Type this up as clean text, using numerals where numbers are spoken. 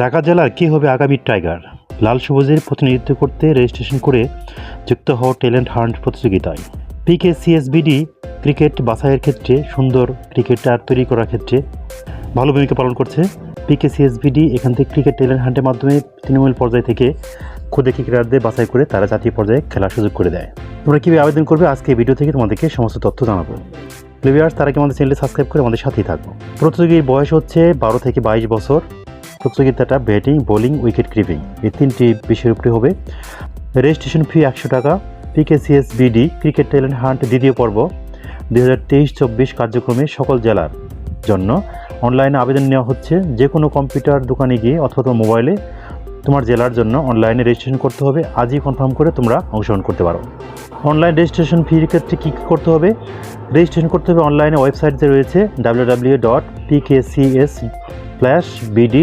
ঢাকা জেলার কী হবে আগামী টাইগার? লাল সবুজের প্রতিনিধিত্ব করতে রেজিস্ট্রেশন করে যুক্ত হওয়া ট্যালেন্ট হান্ট প্রতিযোগিতায়। পিকেসিএসবিডি ক্রিকেট বাছাইয়ের ক্ষেত্রে সুন্দর ক্রিকেটার তৈরি করার ক্ষেত্রে ভালো ভূমিকা পালন করছে। পিকেসিএসবিডি এখান থেকে ক্রিকেট ট্যালেন্ট হান্টের মাধ্যমে তৃণমূল পর্যায় থেকে ক্ষুদে ক্রিকেটারদের বাছাই করে তারা জাতীয় পর্যায়ে খেলার সুযোগ করে দেয়। তোমরা কীভাবে আবেদন করবে আজকে এই ভিডিও থেকে তোমাদেরকে সমস্ত তথ্য জানাবো। প্লেয়ার্স তারা কি আমাদের চ্যানেলটি সাবস্ক্রাইব করে আমাদের সাথেই থাকবো। প্রতিযোগীর বয়স হচ্ছে 12 থেকে 22 বছর। প্রতিযোগিতাটা ব্যাটিং, বোলিং, উইকেট কিপিং এই তিনটি বিষয়ের উপরে হবে। রেজিস্ট্রেশন ফি 100 টাকা। পিকেসিএসবিডি ক্রিকেট ট্যালেন্ট হান্ট দ্বিতীয় পর্ব 2023-24 কার্যক্রমে সকল জেলার জন্য অনলাইনে আবেদন নেওয়া হচ্ছে। যে কোনো কম্পিউটার দোকানে গিয়ে অথবা মোবাইলে তোমার জেলার জন্য অনলাইনে রেজিস্ট্রেশন করতে হবে। আজই কনফার্ম করে তোমরা অংশগ্রহণ করতে পারো। অনলাইন রেজিস্ট্রেশন ফির ক্ষেত্রে কী করতে হবে? রেজিস্ট্রেশন করতে হবে অনলাইনে ওয়েবসাইট যে রয়েছে www.pkcs/bd